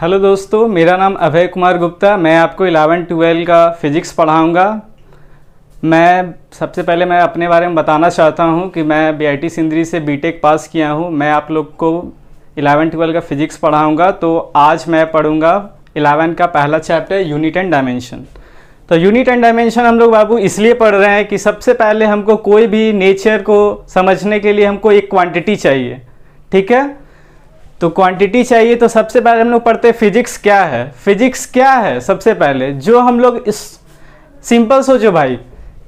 Hello दोस्तों, मेरा नाम अभय कुमार गुप्ता। मैं आपको 11-12 का फिज़िक्स पढ़ाऊँगा। सबसे पहले मैं अपने बारे में बताना चाहता हूँ कि मैं बीआईटी सिंदरी से बीटेक पास किया हूँ। मैं आप लोग को 11-12 का फिज़िक्स पढ़ाऊँगा। तो आज मैं पढ़ूँगा 11 का पहला चैप्टर यूनिट एंड डायमेंशन। तो यूनिट एंड डायमेंशन हम लोग बाबू इसलिए पढ़ रहे हैं कि सबसे पहले हमको कोई भी नेचर को समझने के लिए हमको एक क्वांटिटी चाहिए, ठीक है। तो क्वांटिटी चाहिए तो सबसे पहले हम लोग पढ़ते हैं फिजिक्स क्या है। फिजिक्स क्या है सबसे पहले जो हम लोग इस सिंपल सोचो भाई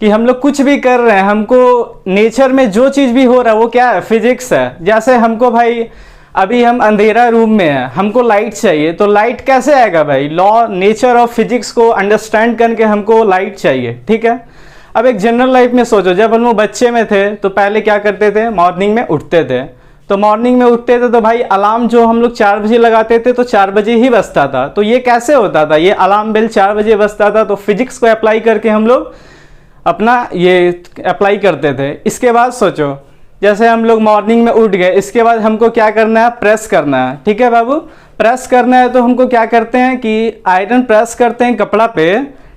कि हम लोग कुछ भी कर रहे हैं, हमको नेचर में जो चीज़ भी हो रहा है वो क्या है, फिजिक्स है। जैसे हमको भाई अभी हम अंधेरा रूम में है, हमको लाइट चाहिए, तो लाइट कैसे आएगा भाई, लॉ नेचर ऑफ फिजिक्स को अंडरस्टैंड करके हमको लाइट चाहिए, ठीक है। अब एक जनरल लाइफ में सोचो, जब हम लोग बच्चे में थे तो पहले क्या करते थे, मॉर्निंग में उठते थे। तो मॉर्निंग में उठते थे तो भाई अलार्म जो हम लोग 4 बजे लगाते थे तो 4 बजे ही बजता था। तो ये कैसे होता था, ये अलार्म बेल 4 बजे बजता था। तो फिजिक्स को अप्लाई करके हम लोग अपना ये अप्लाई करते थे। इसके बाद सोचो, जैसे हम लोग मॉर्निंग में उठ गए, इसके बाद हमको क्या करना है, प्रेस करना है, ठीक है बाबू। प्रेस करना है तो हमको क्या करते हैं कि आयरन प्रेस करते हैं कपड़ा पे,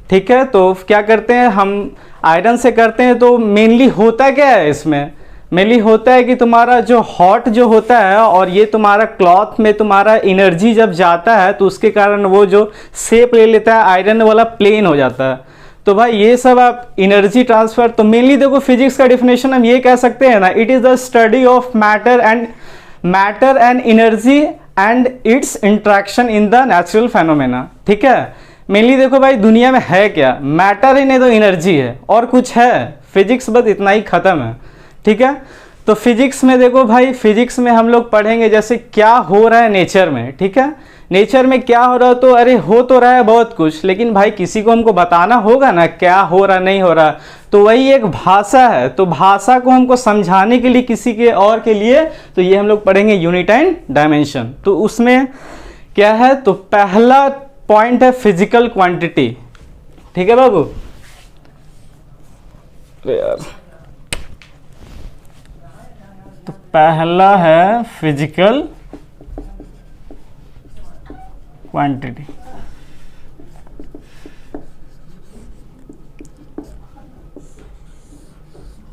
ठीक है। तो क्या करते हैं, हम आयरन से करते हैं। तो मेनली होता क्या है इसमें, मेनली होता है कि तुम्हारा जो हॉट जो होता है और ये तुम्हारा क्लॉथ में तुम्हारा एनर्जी जब जाता है तो उसके कारण वो जो शेप ले लेता है आयरन वाला प्लेन हो जाता है। तो भाई ये सब आप एनर्जी ट्रांसफर, तो मेनली देखो फिजिक्स का डिफिनेशन हम ये कह सकते हैं ना, it is the study of matter and energy and it's interaction in the natural phenomena, ठीक है। मेनली देखो भाई दुनिया में है क्या, मैटर ही नहीं तो एनर्जी है, और कुछ है, फिजिक्स बस इतना ही ख़त्म है, ठीक है। तो फिजिक्स में देखो भाई, फिजिक्स में हम लोग पढ़ेंगे जैसे क्या हो रहा है नेचर में, ठीक है। नेचर में क्या हो रहा है, तो अरे हो तो रहा है बहुत कुछ, लेकिन भाई किसी को हमको बताना होगा ना क्या हो रहा नहीं हो रहा। तो वही एक भाषा है, तो भाषा को हमको समझाने के लिए किसी के और के लिए, तो ये हम लोग पढ़ेंगे यूनिट एंड डायमेंशन। तो उसमें क्या है, तो पहला पॉइंट है फिजिकल क्वांटिटी, ठीक है बाबू। यार तो पहला है फिजिकल क्वांटिटी,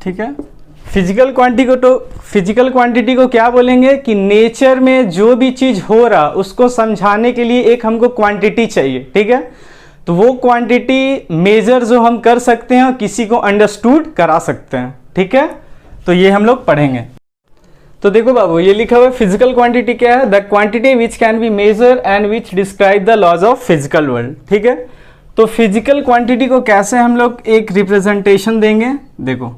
ठीक है। फिजिकल क्वांटिटी को क्या बोलेंगे कि नेचर में जो भी चीज हो रहा उसको समझाने के लिए एक हमको क्वांटिटी चाहिए, ठीक है। तो वो क्वांटिटी मेजर जो हम कर सकते हैं और किसी को अंडरस्टूड करा सकते हैं, ठीक है। तो ये हम लोग पढ़ेंगे। तो देखो बाबू ये लिखा हुआ है फिजिकल क्वांटिटी क्या है, the quantity which can be measure and which describe the laws of physical world, ठीक है। तो फिजिकल क्वांटिटी को कैसे हम लोग एक रिप्रेजेंटेशन देंगे, देखो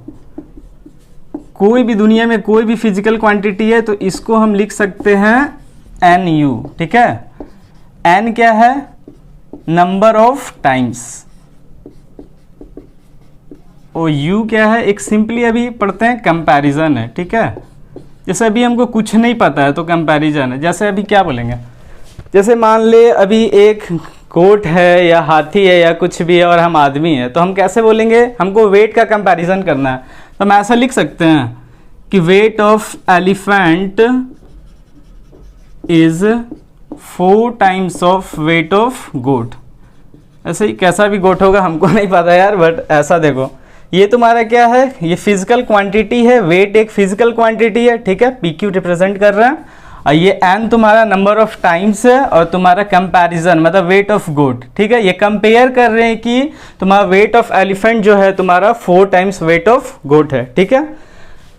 कोई भी दुनिया में कोई भी फिजिकल क्वांटिटी है तो इसको हम लिख सकते हैं एन यू, ठीक है। एन क्या है, नंबर ऑफ टाइम्स, और यू क्या है, एक सिंपली अभी पढ़ते हैं कंपैरिजन है, ठीक है। जैसे अभी हमको कुछ नहीं पता है तो कंपैरिजन है। जैसे अभी क्या बोलेंगे, जैसे मान ले अभी एक गोट है या हाथी है या कुछ भी है और हम आदमी है, तो हम कैसे बोलेंगे, हमको वेट का कंपैरिजन करना है। तो हम ऐसा लिख सकते हैं कि weight of elephant is 4 times of weight of goat. ऐसे ही कैसा भी गोट होगा हमको नहीं पता यार, बट ऐसा देखो ये तुम्हारा क्या है, ये फिजिकल क्वांटिटी है, वेट एक फिजिकल क्वांटिटी है, ठीक है, पीक्यू रिप्रेजेंट कर रहा है। और ये एन तुम्हारा नंबर ऑफ टाइम्स है, और तुम्हारा कंपैरिजन मतलब वेट ऑफ गोट, ठीक है। ये कंपेयर कर रहे हैं कि तुम्हारा वेट ऑफ एलिफेंट जो है तुम्हारा 4 टाइम्स वेट ऑफ गोट है, ठीक है।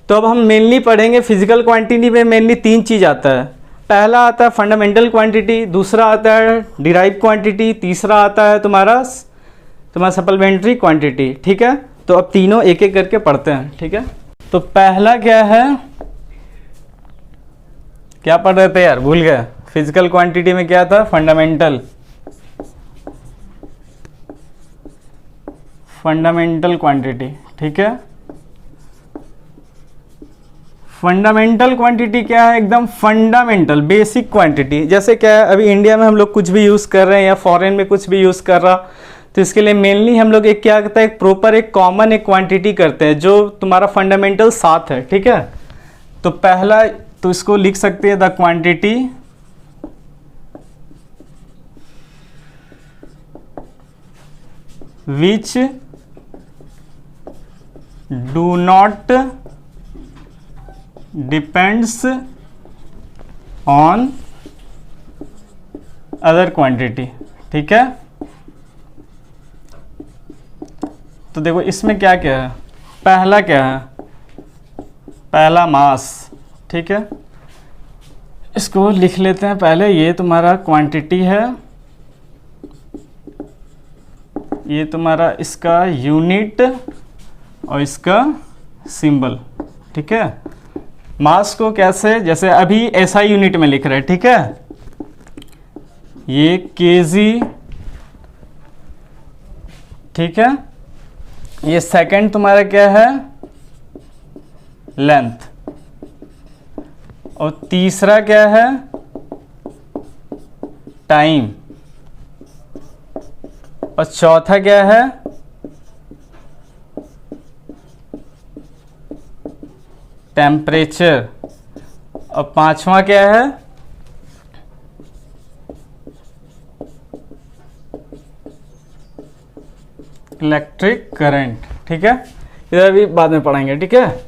तो अब हम मेनली पढ़ेंगे फिजिकल क्वांटिटी में मेनली 3 चीज़ आता है। पहला आता है फंडामेंटल क्वांटिटी, दूसरा आता है डिराइव क्वांटिटी, तीसरा आता है तुम्हारा सप्लीमेंट्री क्वांटिटी, ठीक है। तो अब तीनों एक एक करके पढ़ते हैं, ठीक है। तो पहला क्या है, क्या पढ़ रहे थे यार, भूल गए। फिजिकल क्वांटिटी में क्या था, फंडामेंटल क्वांटिटी, ठीक है। फंडामेंटल क्वांटिटी क्या है, एकदम फंडामेंटल बेसिक क्वांटिटी। जैसे क्या है अभी इंडिया में हम लोग कुछ भी यूज़ कर रहे हैं या फॉरेन में कुछ भी यूज़ कर रहा, तो इसके लिए मेनली हम लोग एक क्या करते हैं, एक प्रॉपर एक कॉमन एक क्वांटिटी करते हैं जो तुम्हारा फंडामेंटल 7 है, ठीक है। तो पहला तो इसको लिख सकते हैं the quantity which do not depends on other quantity. ठीक है, तो देखो इसमें क्या क्या है, पहला क्या है, पहला मास। ठीक है, इसको लिख लेते हैं पहले। ये तुम्हारा क्वांटिटी है, ये तुम्हारा इसका यूनिट और इसका सिंबल। ठीक है, मास को कैसे, जैसे अभी एसआई यूनिट में लिख रहे हैं। ठीक है, ये केजी। ठीक है, ये सेकंड तुम्हारा क्या है, लेंथ। और तीसरा क्या है, टाइम। और चौथा क्या है, टेम्परेचर। और पांचवा क्या है, इलेक्ट्रिक करंट। ठीक है, इधर भी बाद में पढ़ेंगे। ठीक है,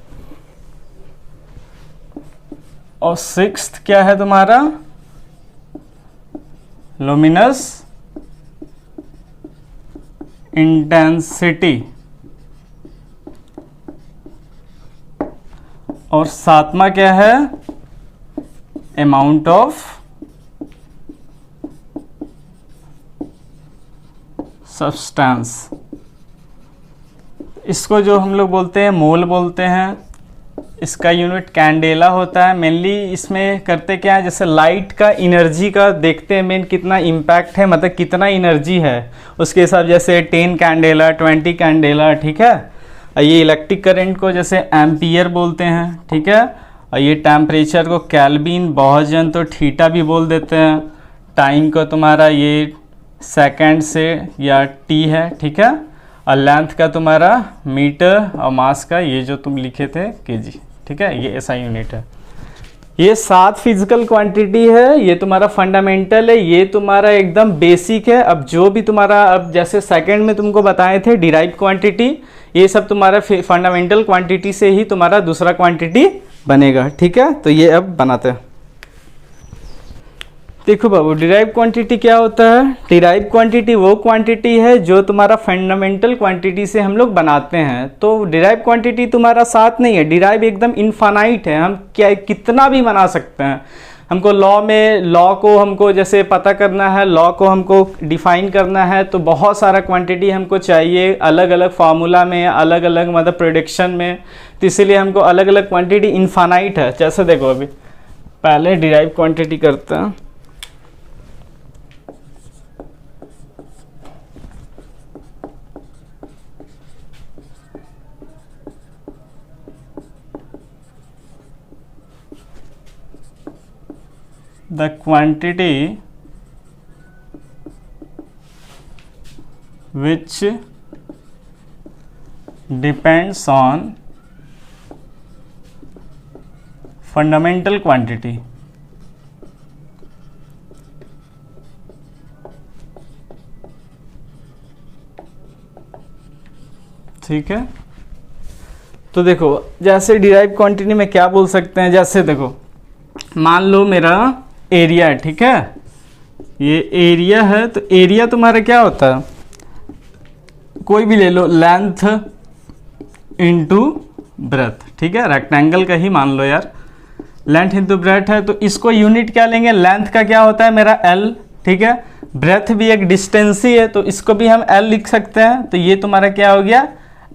और सिक्स्थ क्या है तुम्हारा, लुमिनस इंटेंसिटी। और सातवां क्या है, अमाउंट ऑफ सब्सटेंस। इसको जो हम लोग बोलते हैं मोल बोलते हैं। इसका यूनिट कैंडेला होता है। मेनली इसमें करते क्या है, जैसे लाइट का एनर्जी का देखते हैं मेन कितना इम्पैक्ट है, मतलब कितना एनर्जी है उसके हिसाब, जैसे 10 कैंडेला 20 कैंडेला। ठीक है, और ये इलेक्ट्रिक करंट को जैसे एम्पियर बोलते हैं। ठीक है, और ये टेम्परेचर को केल्विन, बहुत जन तो थीटा भी बोल देते हैं। टाइम को तुम्हारा ये सेकंड से या टी है। ठीक है, और लेंथ का तुम्हारा मीटर, और मास का ये जो तुम लिखे थे केजी। ठीक है, ये ऐसा यूनिट है। ये 7 फिजिकल क्वांटिटी है, ये तुम्हारा फंडामेंटल है, ये तुम्हारा एकदम बेसिक है। अब जो भी तुम्हारा, अब जैसे सेकंड में तुमको बताए थे डिराइव क्वांटिटी, ये सब तुम्हारा फंडामेंटल क्वांटिटी से ही तुम्हारा दूसरा क्वांटिटी बनेगा। ठीक है, तो ये अब बनाते हैं। देखो बाबू, डिराइव क्वांटिटी क्या होता है, डिराइव क्वांटिटी वो क्वांटिटी है जो तुम्हारा फंडामेंटल क्वांटिटी से हम लोग बनाते हैं। तो डिराइव क्वांटिटी तुम्हारा 7 नहीं है, डिराइव एकदम इनफाइनाइट है। हम क्या कितना भी बना सकते हैं। हमको लॉ में, लॉ को हमको जैसे पता करना है, लॉ को हमको डिफाइन करना है, तो बहुत सारा क्वांटिटी हमको चाहिए अलग अलग फार्मूला में, अलग अलग मतलब प्रोडिक्शन में। तो इसीलिए हमको अलग अलग क्वांटिटी इनफाइनाइट है। जैसे देखो अभी पहले डिराइव क्वांटिटी करते हैं। The quantity which depends on fundamental quantity। ठीक है, तो देखो जैसे डिराइव क्वांटिटी में क्या बोल सकते हैं, जैसे देखो मान लो मेरा एरिया है। ठीक है, ये एरिया है, तो एरिया तुम्हारा क्या होता है, कोई भी ले लो, लेंथ इंटू ब्रेथ। ठीक है, रेक्टेंगल का ही मान लो यार, लेंथ इंटू ब्रेथ है। तो इसको यूनिट क्या लेंगे, लेंथ का क्या होता है मेरा एल। ठीक है, ब्रेथ भी एक डिस्टेंस ही है, तो इसको भी हम एल लिख सकते हैं। तो ये तुम्हारा क्या हो गया,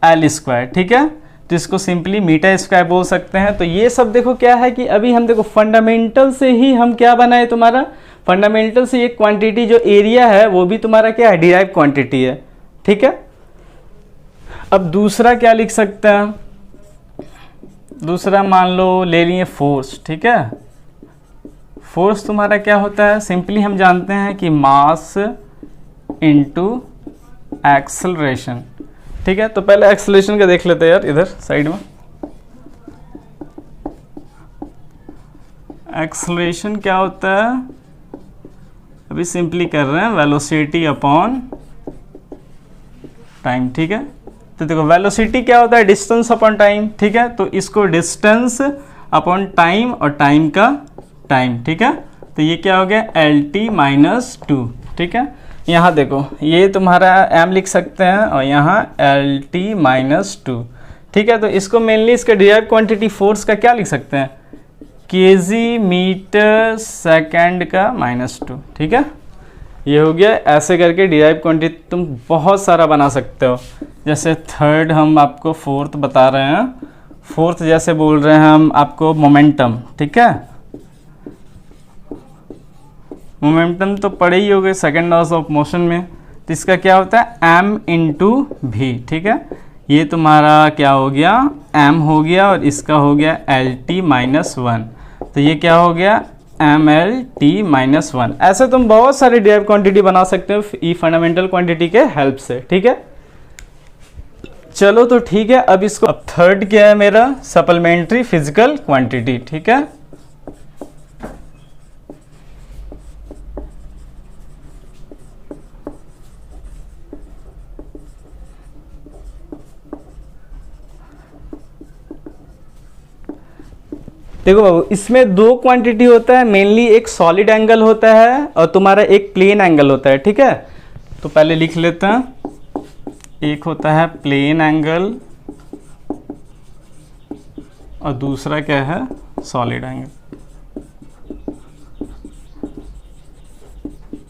एल स्क्वायर। ठीक है, तो इसको सिंपली मीटर स्क्वायर बोल सकते हैं। तो ये सब देखो क्या है कि अभी हम देखो फंडामेंटल से ही हम क्या बनाए, तुम्हारा फंडामेंटल से ये क्वांटिटी जो एरिया है वो भी तुम्हारा क्या है, डिराइव क्वांटिटी है। ठीक है, अब दूसरा क्या लिख सकते हैं, दूसरा मान लो ले लिए फोर्स। ठीक है, फोर्स तुम्हारा क्या होता है, सिंपली हम जानते हैं कि मास इनटू एक्सेलरेशन। ठीक है, तो पहले एक्सेलरेशन का देख लेते हैं यार, इधर साइड में। एक्सेलरेशन क्या होता है, अभी सिंपली कर रहे हैं, वेलोसिटी अपॉन टाइम, ठीक है। तो देखो वेलोसिटी क्या होता है, डिस्टेंस अपॉन टाइम, ठीक है। तो इसको डिस्टेंस अपॉन टाइम और टाइम का टाइम, ठीक है। तो ये क्या हो गया, LT माइनस 2, ठीक है। यहाँ देखो ये तुम्हारा m लिख सकते हैं और यहाँ LT माइनस 2, ठीक है। तो इसको मेनली इसका डिराइव क्वांटिटी फोर्स का क्या लिख सकते हैं, kg मीटर सेकेंड का -2, ठीक है। ये हो गया। ऐसे करके डिराइव क्वांटिटी तुम बहुत सारा बना सकते हो। जैसे थर्ड हम आपको फोर्थ बता रहे हैं, फोर्थ जैसे बोल रहे हैं हम आपको मोमेंटम, ठीक है। मोमेंटम तो पढ़े ही होगे सेकेंड लॉज ऑफ मोशन में। तो इसका क्या होता है, m इंटू भी, ठीक है। ये तुम्हारा क्या हो गया, m हो गया और इसका हो गया LT माइनस 1। तो ये क्या हो गया, MLT माइनस 1। ऐसे तुम बहुत सारे डिराइव क्वांटिटी बना सकते हो ई फंडामेंटल क्वांटिटी के हेल्प से, ठीक है। चलो तो ठीक है। अब इसको, अब थर्ड क्या है मेरा, सप्लीमेंट्री फिजिकल क्वांटिटी, ठीक है। देखो बाबू, इसमें दो क्वांटिटी होता है मेनली, एक सॉलिड एंगल होता है और तुम्हारा एक प्लेन एंगल होता है, ठीक है। तो पहले लिख लेते हैं, एक होता है प्लेन एंगल और दूसरा क्या है, सॉलिड एंगल।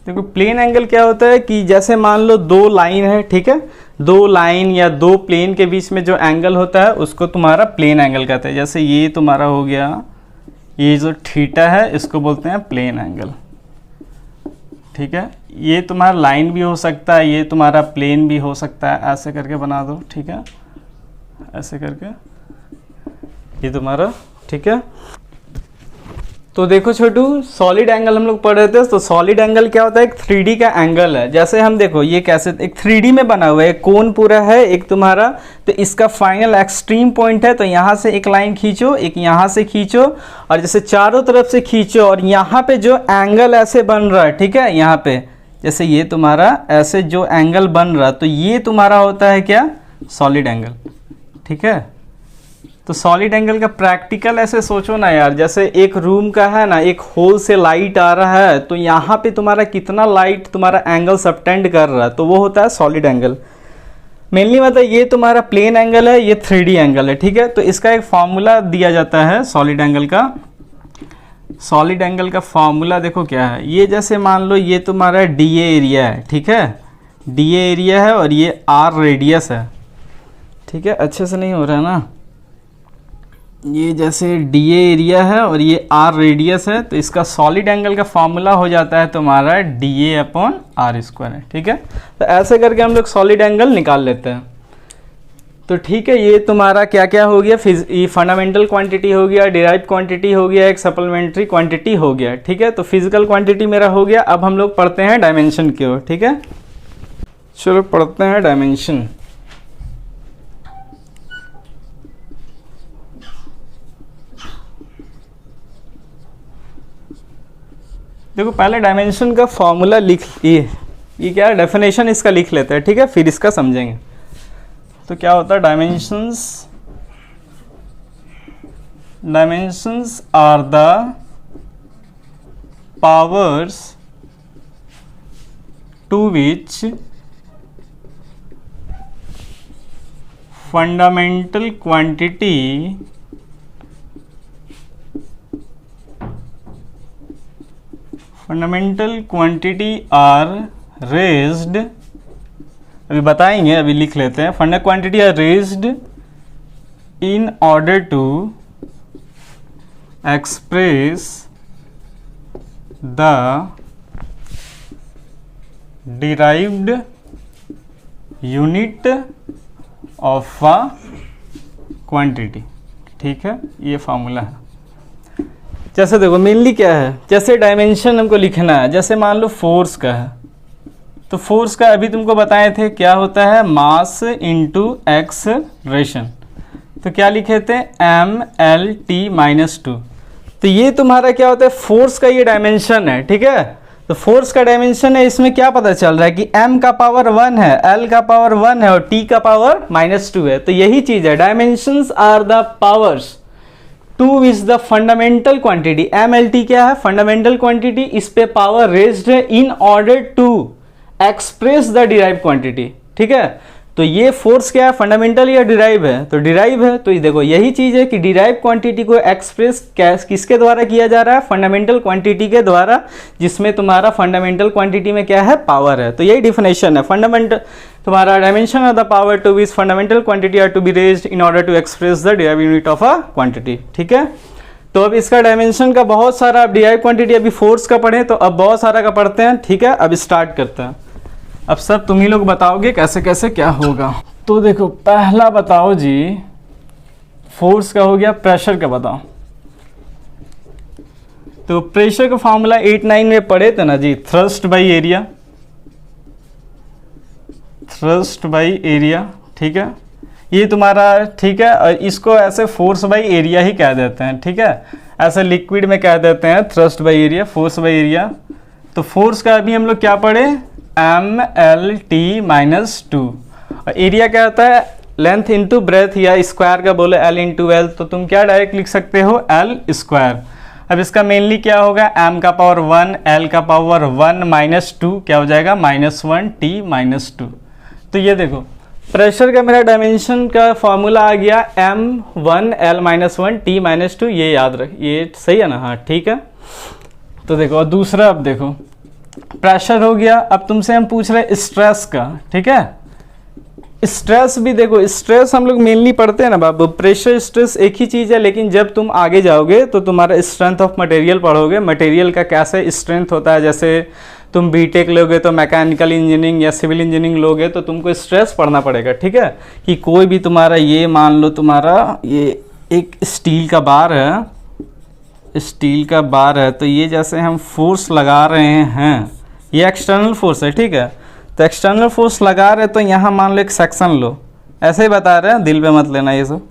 देखो प्लेन एंगल क्या होता है कि जैसे मान लो दो लाइन है, ठीक है, दो लाइन या दो प्लेन के बीच में जो एंगल होता है उसको तुम्हारा प्लेन एंगल कहते हैं। जैसे ये तुम्हारा हो गया, ये जो थीटा है इसको बोलते हैं प्लेन एंगल, ठीक है। ये तुम्हारा लाइन भी हो सकता है, ये तुम्हारा प्लेन भी हो सकता है, ऐसे करके बना दो, ठीक है, ऐसे करके ये तुम्हारा, ठीक है। तो देखो छोटू, सॉलिड एंगल हम लोग पढ़ रहे थे। तो सॉलिड एंगल क्या होता है, एक 3D का एंगल है। जैसे हम देखो ये कैसे एक 3D में बना हुआ है, एक कोन पूरा है एक तुम्हारा, तो इसका फाइनल एक्सट्रीम पॉइंट है। तो यहाँ से एक लाइन खींचो, एक यहाँ से खींचो और जैसे चारों तरफ से खींचो और यहाँ पे जो एंगल ऐसे बन रहा है, ठीक है, यहाँ पे जैसे ये तुम्हारा ऐसे जो एंगल बन रहा है, तो ये तुम्हारा होता है क्या, सॉलिड एंगल, ठीक है। तो सॉलिड एंगल का प्रैक्टिकल ऐसे सोचो ना यार, जैसे एक रूम का है ना, एक होल से लाइट आ रहा है, तो यहाँ पे तुम्हारा कितना लाइट तुम्हारा एंगल सबटेंड कर रहा है, तो वो होता है सॉलिड एंगल। मेनली मतलब ये तुम्हारा प्लेन एंगल है, ये 3D एंगल है, ठीक है। तो इसका एक फॉर्मूला दिया जाता है सॉलिड एंगल का। सॉलिड एंगल का फॉर्मूला देखो क्या है, ये जैसे मान लो ये तुम्हारा DA एरिया है, ठीक है, DA एरिया है और ये R रेडियस है, ठीक है। अच्छे से नहीं हो रहा है ना, ये जैसे DA एरिया है और ये R रेडियस है, तो इसका सॉलिड एंगल का फॉर्मूला हो जाता है तुम्हारा DA अपॉन R स्क्वायर है, ठीक है। तो ऐसे करके हम लोग सॉलिड एंगल निकाल लेते हैं। तो ठीक है, ये तुम्हारा क्या क्या हो गया, ये फंडामेंटल क्वांटिटी हो गया, डिराइव क्वांटिटी हो गया, एक सप्लीमेंट्री क्वांटिटी हो गया, ठीक है। तो फिजिकल क्वांटिटी मेरा हो गया। अब हम लोग पढ़ते हैं डायमेंशन की ओर, ठीक है। चलो पढ़ते हैं डायमेंशन। देखो पहले डायमेंशन का फॉर्मूला लिख, ये क्या है, डेफिनेशन इसका लिख लेते हैं, ठीक है, फिर इसका समझेंगे। तो क्या होता है dimensions, dimensions are the powers to which fundamental quantity are raised, अभी बताएंगे, अभी लिख लेते हैं। Fundamental quantity are raised in order to express the derived unit of a quantity, ठीक है। ये फॉर्मूला है। जैसे देखो मेनली क्या है, जैसे डायमेंशन हमको लिखना है, जैसे मान लो फोर्स का है, तो फोर्स का अभी तुमको बताए थे क्या होता है, मास इंटू एक्सलरेशन। तो क्या लिखे थे, MLT माइनस 2। तो ये तुम्हारा क्या होता है, फोर्स का ये डायमेंशन है, ठीक है। तो फोर्स का डायमेंशन है, इसमें क्या पता चल रहा है कि m का पावर 1 है, l का पावर 1 है और t का पावर -2 है। तो यही चीज है, dimensions are the powers, 2 is the fundamental quantity, mlt क्या है, फंडामेंटल क्वांटिटी, इस पे पावर रेज्ड है in order to express the derive quantity. ठीक है, तो ये फोर्स क्या है, फंडामेंटल या डिराइव है, तो डिराइव है। तो ये देखो यही चीज है कि डिराइव क्वांटिटी को एक्सप्रेस किसके द्वारा किया जा रहा है, फंडामेंटल क्वांटिटी के द्वारा, जिसमें तुम्हारा फंडामेंटल क्वांटिटी में क्या है, पावर है। तो यही डिफिनेशन है, फंडामेंटल तुम्हारा dimension of the power to be fundamental quantity are to be raised in order to express the derive unit of a quantity. ठीक है, तो अब इसका डायमेंशन का बहुत सारा, अब डिराइव क्वांटिटी अभी फोर्स का पढ़े तो अब बहुत सारा का पढ़ते हैं। ठीक है, अब स्टार्ट करते हैं। अब सब तुम ही लोग बताओगे कैसे कैसे क्या होगा। तो देखो पहला बताओ जी, फोर्स का हो गया, प्रेशर का बताओ। तो प्रेशर का फॉर्मूला 8-9 में पढ़े थे ना जी, thrust by area, thrust by area. ठीक है, ये तुम्हारा, ठीक है, और इसको ऐसे फोर्स बाई एरिया ही कह देते हैं। ठीक है, ऐसे लिक्विड में कह देते हैं thrust by area, force by area. तो फोर्स का अभी हम लोग क्या पढ़े, mlt-2, और एरिया क्या होता है, लेंथ इंटू ब्रेथ, या स्क्वायर का बोले l इंटू एल, तो तुम क्या डायरेक्ट लिख सकते हो, l स्क्वायर। अब इसका मेनली क्या होगा, m का पावर 1, l का पावर 1 -2 क्या हो जाएगा, -1t-2। तो ये देखो प्रेशर का मेरा डायमेंशन का फॉर्मूला आ गया m1l-1t-2, ये याद रख, ये सही है ना, हाँ ठीक है। तो देखो और दूसरा, अब देखो प्रेशर हो गया। अब तुमसे हम पूछ रहे हैं स्ट्रेस का। ठीक है, स्ट्रेस भी देखो, स्ट्रेस हम लोग मेनली पढ़ते हैं ना बाबू, प्रेशर स्ट्रेस एक ही चीज़ है, लेकिन जब तुम आगे जाओगे तो तुम्हारा स्ट्रेंथ ऑफ मटेरियल पढ़ोगे, मटेरियल का कैसे स्ट्रेंथ होता है। जैसे तुम बीटेक लोगे तो मैकेनिकल इंजीनियरिंग या सिविल इंजीनियरिंग लोगे तो तुमको स्ट्रेस पढ़ना पड़ेगा। ठीक है, कि कोई भी तुम्हारा, ये मान लो तुम्हारा ये एक स्टील का बार है, स्टील का बार है, तो ये जैसे हम फोर्स लगा रहे हैं, ये एक्सटर्नल फोर्स है। ठीक है, तो एक्सटर्नल फोर्स लगा रहे तो यहाँ मान लो एक सेक्शन लो, ऐसे ही बता रहे हैं, दिल पे मत लेना ये सब।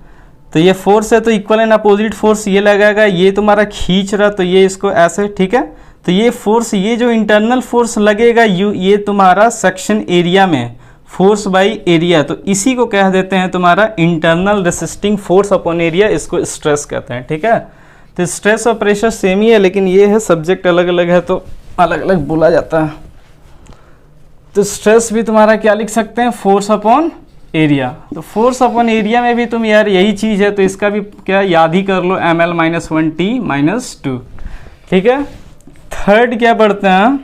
तो ये फोर्स है तो इक्वल एंड अपोजिट फोर्स ये लगेगा, ये तुम्हारा खींच रहा तो ये इसको ऐसे। ठीक है, तो ये फोर्स, ये जो इंटरनल फोर्स लगेगा ये तुम्हारा सेक्शन एरिया में फोर्स बाई एरिया, तो इसी को कह देते हैं तुम्हारा internal resisting force upon area, इसको स्ट्रेस कहते हैं। ठीक है, तो स्ट्रेस और प्रेशर सेम ही है, लेकिन ये है सब्जेक्ट अलग अलग है तो अलग अलग बोला जाता है। तो स्ट्रेस भी तुम्हारा क्या लिख सकते हैं, फोर्स अपॉन एरिया। तो फोर्स अपॉन एरिया में भी तुम यार यही चीज़ है, तो इसका भी क्या याद ही कर लो, ml-1t-2। ठीक है, थर्ड क्या पढ़ते हैं,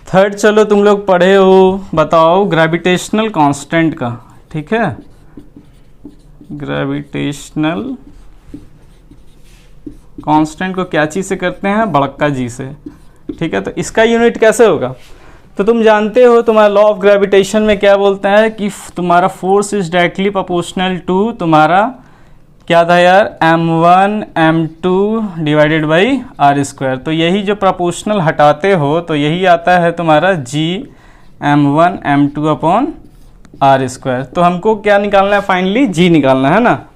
थर्ड चलो तुम लोग पढ़े हो, बताओ ग्रेविटेशनल कांस्टेंट का। ठीक है, ग्रेविटेशनल कांस्टेंट को क्या चीज़ से करते हैं, बड़क्का जी से। ठीक है, तो इसका यूनिट कैसे होगा, तो तुम जानते हो तुम्हारा लॉ ऑफ ग्रेविटेशन में क्या बोलता है कि तुम्हारा force is directly proportional to तुम्हारा क्या था यार, m1 m2 divided by r square. तो यही जो प्रोपोर्शनल हटाते हो तो यही आता है तुम्हारा g m1 m2 upon r square. तो हमको क्या निकालना है, फाइनली g निकालना है ना।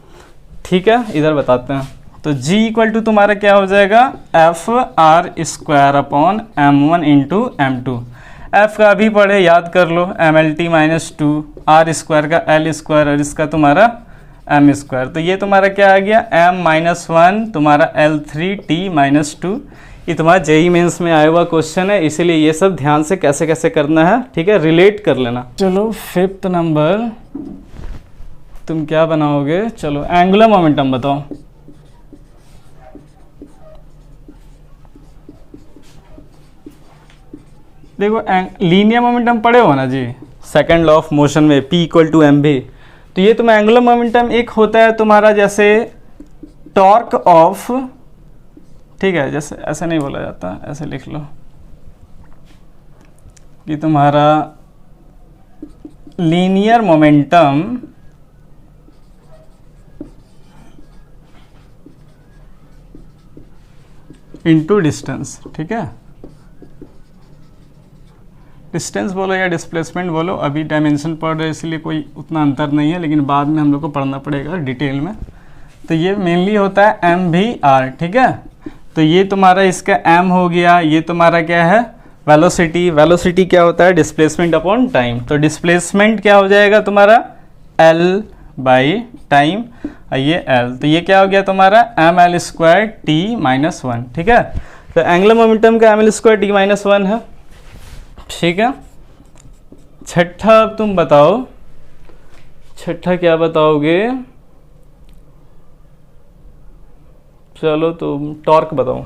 ठीक है, इधर बताते हैं। तो g इक्वल टू तुम्हारा क्या हो जाएगा, F R square upon m1 into m2। f का अभी पढ़े, याद कर लो, mlt-2, r स्क्वायर का l स्क्वायर और इसका तुम्हारा m स्क्वायर। तो ये तुम्हारा क्या आ गया, m-1 तुम्हारा l3t-2। ये तुम्हारा जेई मेंस में आया हुआ क्वेश्चन है, इसीलिए ये सब ध्यान से कैसे कैसे करना है। ठीक है, रिलेट कर लेना। चलो 5th नंबर तुम क्या बनाओगे, चलो एंगुलर मोमेंटम बताओ। देखो लीनियर मोमेंटम पढ़े हो ना जी, सेकंड लॉ ऑफ मोशन में P इक्वल टू एम भी। तो ये तुम्हें एंगुलर मोमेंटम एक होता है तुम्हारा जैसे टॉर्क ऑफ, ठीक है, जैसे ऐसे नहीं बोला जाता, ऐसे लिख लो कि तुम्हारा लीनियर मोमेंटम इनटू डिस्टेंस। ठीक है, डिस्टेंस बोलो या डिस्प्लेसमेंट बोलो, अभी डायमेंशन पढ़ रहे इसलिए कोई उतना अंतर नहीं है, लेकिन बाद में हम लोग को पढ़ना पड़ेगा डिटेल में। तो ये मेनली होता है एम भी आर। ठीक है, तो ये तुम्हारा इसका m हो गया, ये तुम्हारा क्या है वेलोसिटी। वेलोसिटी क्या होता है डिस्प्लेसमेंट अपॉन टाइम, तो डिस्प्लेसमेंट क्या हो जाएगा तुम्हारा l बाई टाइम, ये l, तो ये क्या हो गया तुम्हारा M L square T minus one. ठीक है, तो एंगुलर मोमेंटम का M L square T minus one है। ठीक है, छठा अब तुम बताओ, छठा क्या बताओगे, चलो तुम टॉर्क बताओ।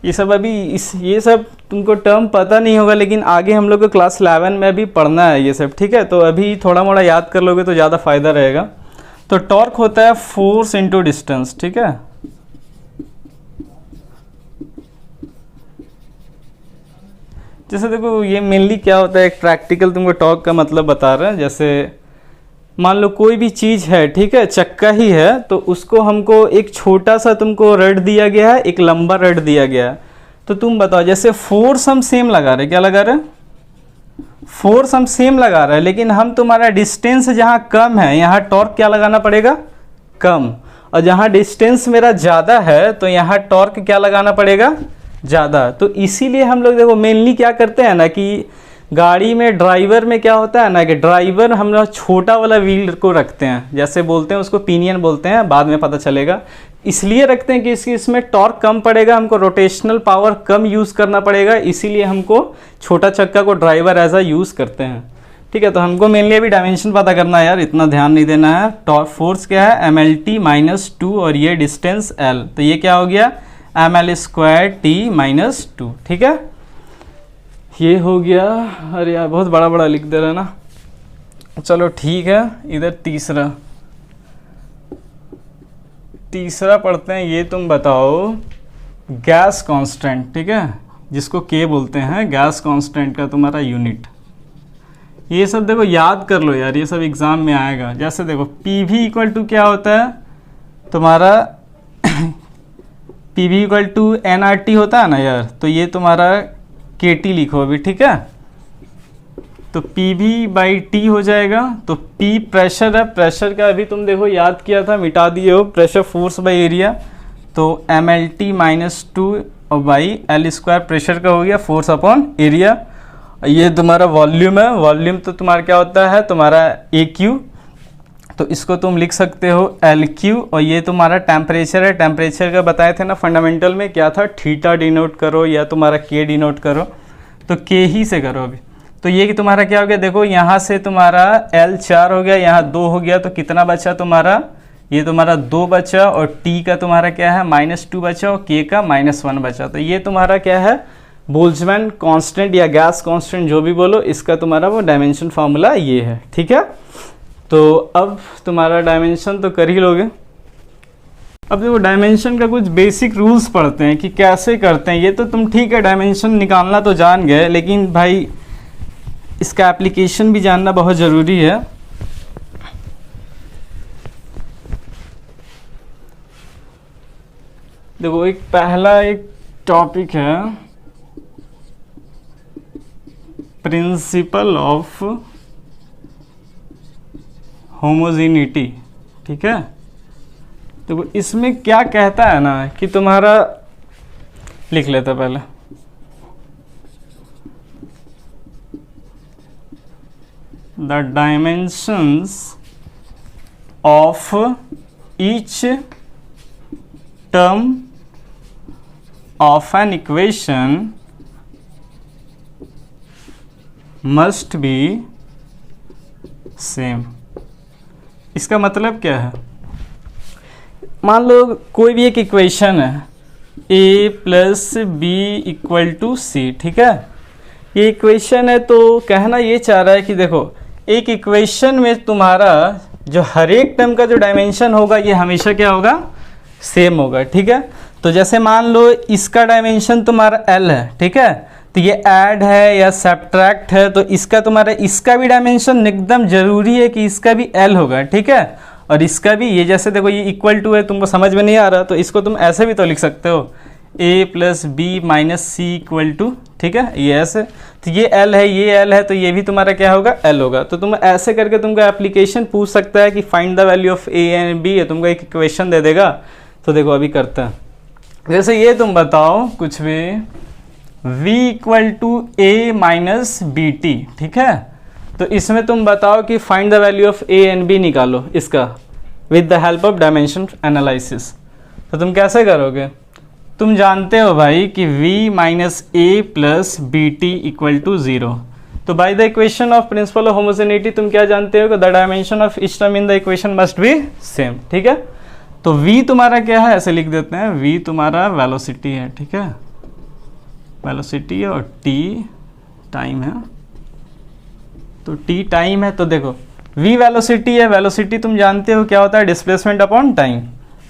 ये सब अभी ये सब तुमको टर्म पता नहीं होगा, लेकिन आगे हम लोग को क्लास 11 में भी पढ़ना है ये सब। ठीक है, तो अभी थोड़ा मोड़ा याद कर लोगे तो ज़्यादा फायदा रहेगा। तो टॉर्क होता है फोर्स इनटू डिस्टेंस। ठीक है, जैसे देखो ये मेनली क्या होता है, एक प्रैक्टिकल तुमको टॉर्क का मतलब बता रहे हैं। जैसे मान लो कोई भी चीज़ है, ठीक है, चक्का ही है, तो उसको हमको एक छोटा सा तुमको रड दिया गया है, एक लंबा रड दिया गया है। तो तुम बताओ, जैसे फोर्स हम सेम लगा रहे, क्या लगा रहे, फोर्स हम सेम लगा रहे हैं, लेकिन हम तुम्हारा डिस्टेंस जहाँ कम है यहाँ टॉर्क क्या लगाना पड़ेगा, कम, और जहाँ डिस्टेंस मेरा ज़्यादा है तो यहाँ टॉर्क क्या लगाना पड़ेगा, ज़्यादा। तो इसीलिए हम लोग देखो मेनली क्या करते हैं ना कि गाड़ी में ड्राइवर में क्या होता है ना कि ड्राइवर हम लोग छोटा वाला व्हील को रखते हैं, जैसे बोलते हैं उसको पिनियन बोलते हैं, बाद में पता चलेगा। इसलिए रखते हैं कि इसमें टॉर्क कम पड़ेगा, हमको रोटेशनल पावर कम यूज़ करना पड़ेगा, इसीलिए हमको छोटा चक्का को ड्राइवर एज अ यूज़ करते हैं। ठीक है, तो हमको मेनली अभी डायमेंशन पता करना है यार, इतना ध्यान नहीं देना है। टॉर्क फोर्स क्या है M L T minus two, और ये डिस्टेंस एल, तो ये क्या हो गया M L square T minus two. ठीक है, ये हो गया। अरे यार बहुत बड़ा बड़ा लिख दे रहा है ना, चलो ठीक है। इधर तीसरा पढ़ते हैं। ये तुम बताओ गैस कांस्टेंट, ठीक है, जिसको के बोलते हैं, गैस कांस्टेंट का तुम्हारा यूनिट। ये सब देखो याद कर लो यार, ये सब एग्जाम में आएगा। जैसे देखो पी वी इक्वल टू क्या होता है तुम्हारा P V equal to N R T होता है ना यार, तो ये तुम्हारा के टी लिखो अभी। ठीक है, तो पी वी बाई टी हो जाएगा। तो पी प्रेशर है, प्रेशर का अभी तुम देखो याद किया था, मिटा दिए हो, प्रेशर फोर्स बाई एरिया, तो M L T minus two और बाई एल स्क्वायर प्रेशर का हो गया, फोर्स अपॉन एरिया। ये तुम्हारा वॉल्यूम है, वॉल्यूम तो तुम्हारा क्या होता है तुम्हारा ए क्यू, तो इसको तुम लिख सकते हो एल क्यू। और ये तुम्हारा टेम्परेचर है, टेम्परेचर का बताए थे ना फंडामेंटल में क्या था, थीटा डिनोट करो या तुम्हारा के डिनोट करो, तो के ही से करो अभी। तो ये कि तुम्हारा क्या हो गया, देखो यहाँ से तुम्हारा एल 4 हो गया, यहाँ 2 हो गया, तो कितना बचा तुम्हारा, ये तुम्हारा 2 बचा, और टी का तुम्हारा क्या है -2 बचा, और के का -1 बचा। तो ये तुम्हारा क्या है बोल्ट्जमैन कांस्टेंट या गैस कांस्टेंट जो भी बोलो, इसका तुम्हारा वो डायमेंशन फार्मूला ये है। ठीक है, तो अब तुम्हारा डायमेंशन तो कर ही लोगे। अब देखो डायमेंशन का कुछ बेसिक रूल्स पढ़ते हैं कि कैसे करते हैं। ये तो तुम ठीक है डायमेंशन निकालना तो जान गए, लेकिन भाई इसका एप्लीकेशन भी जानना बहुत ज़रूरी है। देखो एक पहला एक टॉपिक है प्रिंसिपल ऑफ होमोजेनिटी। ठीक है, तो इसमें क्या कहता है ना कि तुम्हारा लिख लेते पहले, the dimensions of each term of an equation must be same. इसका मतलब क्या है, मान लो कोई भी एक इक्वेशन है a plus B equal to C. ठीक है, ये इक्वेशन है, तो कहना ये चाह रहा है कि देखो एक इक्वेशन में तुम्हारा जो हर एक टर्म का जो डायमेंशन होगा ये हमेशा क्या होगा, सेम होगा। ठीक है, तो जैसे मान लो इसका डायमेंशन तुम्हारा l है, ठीक है, तो ये ऐड है या सब्ट्रैक्ट है, तो इसका तुम्हारा इसका भी डायमेंशन एकदम जरूरी है कि इसका भी l होगा। ठीक है, और इसका भी, ये जैसे देखो ये इक्वल टू है, तुमको समझ में नहीं आ रहा तो इसको तुम ऐसे भी तो लिख सकते हो A plus B minus C equal to, ठीक है, ये ऐसे, तो ये एल है, ये एल है, तो ये भी तुम्हारा क्या होगा, एल होगा। तो तुम ऐसे करके तुमको एप्लीकेशन पूछ सकता है कि find the value of A and B है, तुमको एक इक्वेशन दे देगा। तो देखो अभी करते हैं, जैसे ये तुम बताओ कुछ भी v equal to A minus B T, ठीक है, तो इसमें तुम बताओ कि find the value of A and B निकालो इसका with the help of dimension analysis. तो तुम कैसे करोगे, तुम जानते हो भाई कि v minus A plus B T equal to 0। तो by the equation of principle of homogeneity तुम क्या जानते हो कि the dimension of each term in the equation must be same, ठीक है। तो v तुम्हारा क्या है, ऐसे लिख देते हैं, v तुम्हारा वेलोसिटी है, ठीक है, वेलोसिटी है, और t टाइम है। तो t टाइम है, तो देखो v वेलोसिटी है, वेलोसिटी तुम जानते हो क्या होता है, डिस्प्लेसमेंट अपॉन टाइम,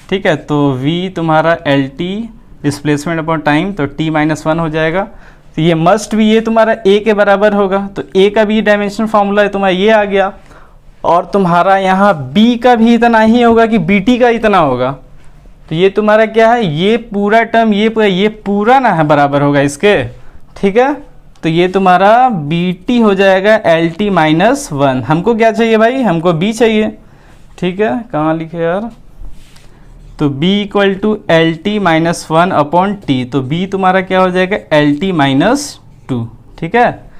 ठीक है। तो v तुम्हारा L T displacement upon time, तो t माइनस 1 हो जाएगा। तो ये मस्ट भी ये तुम्हारा a के बराबर होगा, तो a का भी डायमेंशन फार्मूला है तुम्हारा ये आ गया, और तुम्हारा यहाँ b का भी इतना ही होगा कि bt का इतना होगा। तो ये तुम्हारा क्या है, ये पूरा टर्म ये पूरा ना है बराबर होगा इसके, ठीक है। तो ये तुम्हारा bt हो जाएगा एल टी माइनस 1। हमको क्या चाहिए भाई, हमको b चाहिए, ठीक है, कहाँ लिखे यार, तो b equal to L T minus 1 upon T, तो b तुम्हारा क्या हो जाएगा, एल टी माइनस 2, ठीक है।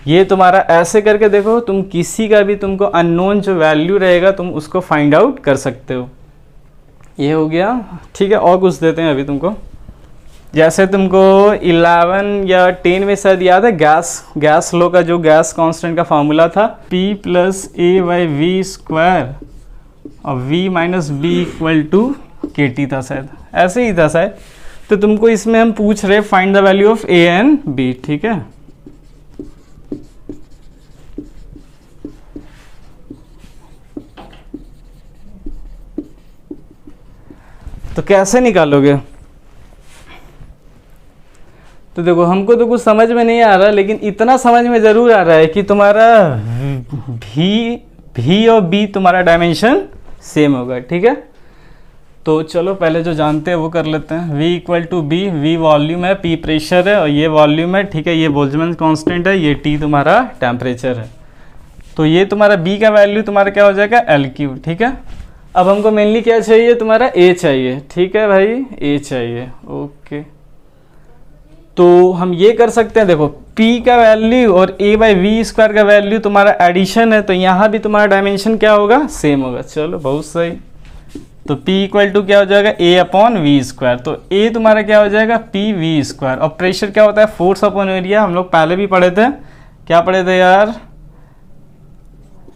ये तुम्हारा ऐसे करके देखो, तुम किसी का भी तुमको अननोन जो वैल्यू रहेगा तुम उसको फाइंड आउट कर सकते हो। ये हो गया, ठीक है। और कुछ देते हैं अभी तुमको, जैसे तुमको 11 या 10 में शायद याद है, गैस लो का जो गैस कांस्टेंट का फार्मूला था, p plus A by V square और v minus B equal to के टी था शायद, ऐसे ही था शायद। तो तुमको इसमें हम पूछ रहे find the value of A and B, ठीक है। तो कैसे निकालोगे, तो देखो हमको तो कुछ समझ में नहीं आ रहा, लेकिन इतना समझ में ज़रूर आ रहा है कि तुम्हारा v और b तुम्हारा डायमेंशन सेम होगा, ठीक है। तो चलो पहले जो जानते हैं वो कर लेते हैं। v equal to B, v volume है, p प्रेशर है, और ये वॉल्यूम है, ठीक है, ये बोल्ट्जमैन कांस्टेंट है, ये t तुम्हारा टेम्परेचर है। तो ये तुम्हारा b का वैल्यू तुम्हारा क्या हो जाएगा, एल क्यू, ठीक है। अब हमको मेनली क्या चाहिए, तुम्हारा a चाहिए, ठीक है भाई, a चाहिए, ओके। तो हम ये कर सकते हैं, देखो p का वैल्यू और a बाई वी स्क्वायर का वैल्यू तुम्हारा एडिशन है, तो यहाँ भी तुम्हारा डायमेंशन क्या होगा, सेम होगा। चलो बहुत सही। तो p इक्वल टू क्या हो जाएगा, a अपॉन वी स्क्वायर, तो a तुम्हारा क्या हो जाएगा, p वी स्क्वायर, और प्रेशर क्या होता है, फोर्स अपॉन एरिया, हम लोग पहले भी पढ़े थे, क्या पढ़े थे यार,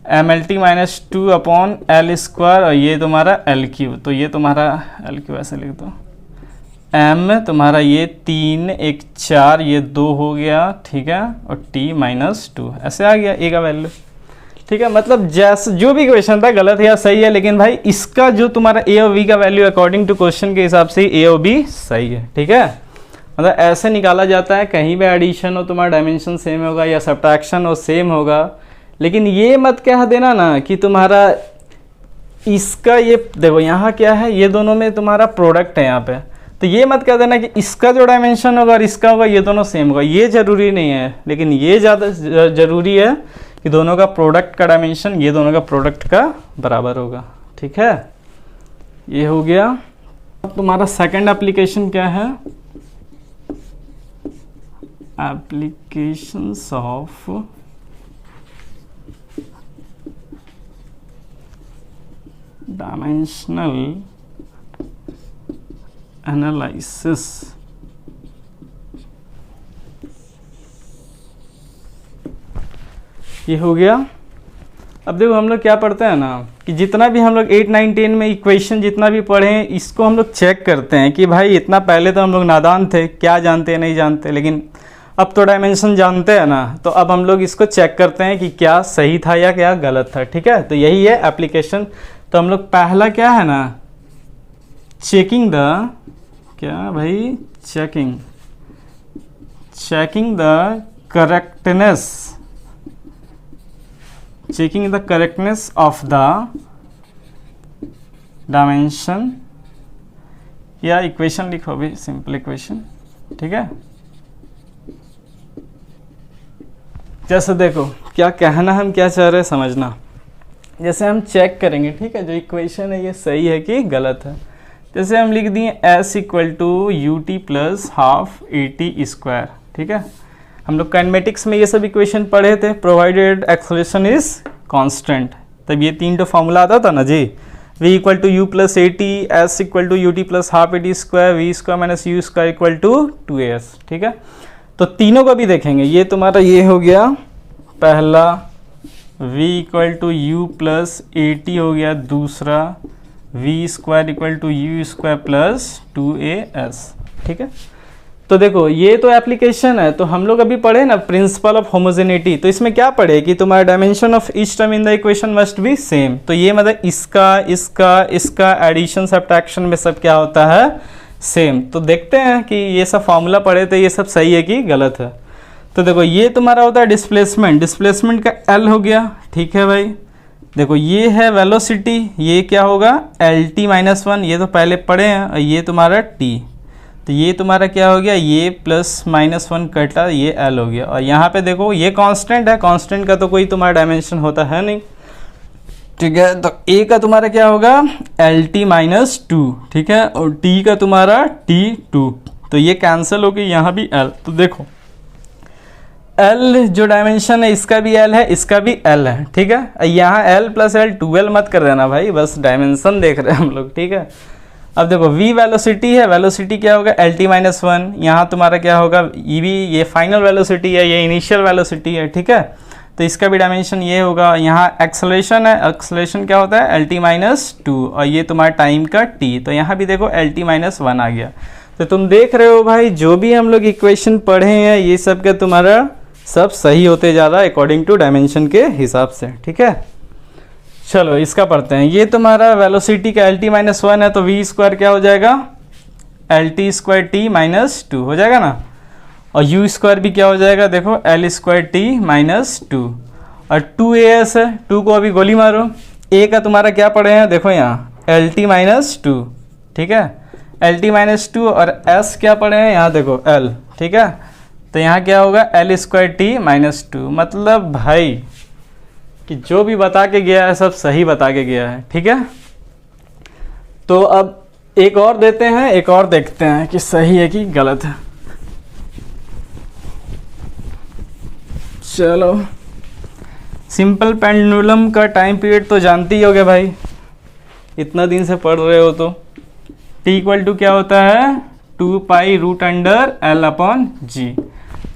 M L T minus 2 upon L square, और ये तुम्हारा एल क्यू, तो ये तुम्हारा एल क्यू ऐसे लिख दो, m तुम्हारा ये 3 1 4 ये 2 हो गया, ठीक है, और t माइनस 2 ऐसे आ गया a का वैल्यू, ठीक है। मतलब जैसे जो भी क्वेश्चन था गलत है या सही है, लेकिन भाई इसका जो तुम्हारा a और b का वैल्यू अकॉर्डिंग टू क्वेश्चन के हिसाब से a और b सही है, ठीक है। मतलब ऐसे निकाला जाता है, कहीं भी एडिशन हो तुम्हारा डायमेंशन सेम होगा या सब्ट्रैक्शन हो सेम होगा, लेकिन ये मत कह देना ना कि तुम्हारा इसका, ये देखो यहाँ क्या है, ये दोनों में तुम्हारा प्रोडक्ट है यहाँ पे, तो ये मत कह देना कि इसका जो डायमेंशन होगा और इसका होगा ये दोनों सेम होगा, ये जरूरी नहीं है, लेकिन ये ज़्यादा जरूरी है कि दोनों का प्रोडक्ट का डायमेंशन ये दोनों का प्रोडक्ट का बराबर होगा, ठीक है। ये हो गया। अब तुम्हारा सेकंड एप्लीकेशन क्या है, एप्लीकेशंस ऑफ डायमेंशनल एनालिसिस। ये हो गया। अब देखो हम लोग क्या पढ़ते हैं ना कि जितना भी हम लोग 8 9 10 में इक्वेशन जितना भी पढ़े हैं इसको हम लोग चेक करते हैं कि भाई इतना पहले तो हम लोग नादान थे, क्या जानते हैं नहीं जानते, लेकिन अब तो डायमेंशन जानते हैं ना, तो अब हम लोग इसको चेक करते हैं कि क्या सही था या क्या गलत था, ठीक है। तो यही है एप्लीकेशन। तो हम लोग पहला क्या है ना, चेकिंग द क्या भाई, checking the correctness of the dimension या इक्वेशन लिखो भी, सिंपल इक्वेशन, ठीक है। जैसे देखो क्या कहना हम क्या चाह रहे हैं समझना, जैसे हम चेक करेंगे, ठीक है, जो इक्वेशन है ये सही है कि गलत है। जैसे हम लिख दिए s equal to U T plus half A T square, ठीक है। हम लोग काइनेमेटिक्स में ये सब इक्वेशन पढ़े थे, प्रोवाइडेड एक्सेलरेशन इज कांस्टेंट, तब ये 3 फॉर्मूला आता था ना जी, v equal to you plus A T, S equal to U T plus half A T square, V square minus U square equal to 2as, ठीक है। तो तीनों का भी देखेंगे, ये तुम्हारा ये हो गया पहला, v equal to you plus A t हो गया दूसरा, v square equal to u square plus 2as, ठीक है। तो देखो ये तो एप्लीकेशन है, तो हम लोग अभी पढ़े ना प्रिंसिपल ऑफ होमोजेनिटी, तो इसमें क्या पढ़े कि तुम्हारा dimension of each term in the equation must be same. तो ये मतलब इसका एडिशन सब्ट्रैक्शन में सब क्या होता है, सेम। तो देखते हैं कि ये सब फॉर्मूला पढ़े थे, ये सब सही है कि गलत है। तो देखो ये तुम्हारा होता है डिस्प्लेसमेंट का L हो गया, ठीक है भाई। देखो ये है वेलोसिटी, ये क्या होगा LT माइनस 1, ये तो पहले पढ़े हैं, और ये तुम्हारा T, तो ये तुम्हारा क्या हो गया, ये प्लस माइनस 1 कटा, ये L हो गया। और यहाँ पे देखो ये कांस्टेंट है, कांस्टेंट का तो कोई तुम्हारा डायमेंशन होता है नहीं, ठीक है। तो A का तुम्हारा क्या होगा LT माइनस 2, ठीक है, और T का तुम्हारा T2, तो ये कैंसिल हो गई, यहाँ भी L। तो देखो L जो डायमेंशन है इसका भी L है, इसका भी L है, ठीक है। यहाँ L प्लस L 2L मत कर देना भाई, बस डायमेंशन देख रहे हैं हम लोग, ठीक है। अब देखो v वेलोसिटी है, वेलोसिटी क्या होगा LT माइनस 1, यहाँ तुम्हारा क्या होगा EV, ये फाइनल वेलोसिटी है, ये इनिशियल वेलोसिटी है, ठीक है। तो इसका भी डायमेंशन ये होगा। यहाँ एक्सेलरेशन है, एक्सेलरेशन क्या होता है LT माइनस 2, और ये तुम्हारा टाइम का t, तो यहाँ भी देखो LT माइनस 1 आ गया। तो तुम देख रहे हो भाई जो भी हम लोग इक्वेशन पढ़े हैं ये सब का तुम्हारा सब सही होते जा रहा है अकॉर्डिंग टू डायमेंशन के हिसाब से, ठीक है। चलो इसका पढ़ते हैं। ये तुम्हारा वेलोसिटी का LT माइनस 1 है, तो v स्क्वायर क्या हो जाएगा LT स्क्वायर t माइनस 2 हो जाएगा ना, और u स्क्वायर भी क्या हो जाएगा, देखो L स्क्वायर t माइनस 2, और 2as है, 2 को अभी गोली मारो। a का तुम्हारा क्या पढ़े हैं, देखो यहाँ LT माइनस 2, ठीक है, LT माइनस 2, और s क्या पढ़े हैं यहाँ देखो L, ठीक है। तो यहाँ क्या होगा L स्क्वायर t माइनस 2, मतलब भाई कि जो भी बता के गया है सब सही बता के गया है, ठीक है। तो अब एक और देते हैं, एक और देखते हैं कि सही है कि गलत है। चलो सिंपल पेंडुलम का टाइम पीरियड तो जानते ही होगे भाई, इतना दिन से पढ़ रहे हो तो। t इक्वल टू क्या होता है 2 pi root under L upon G.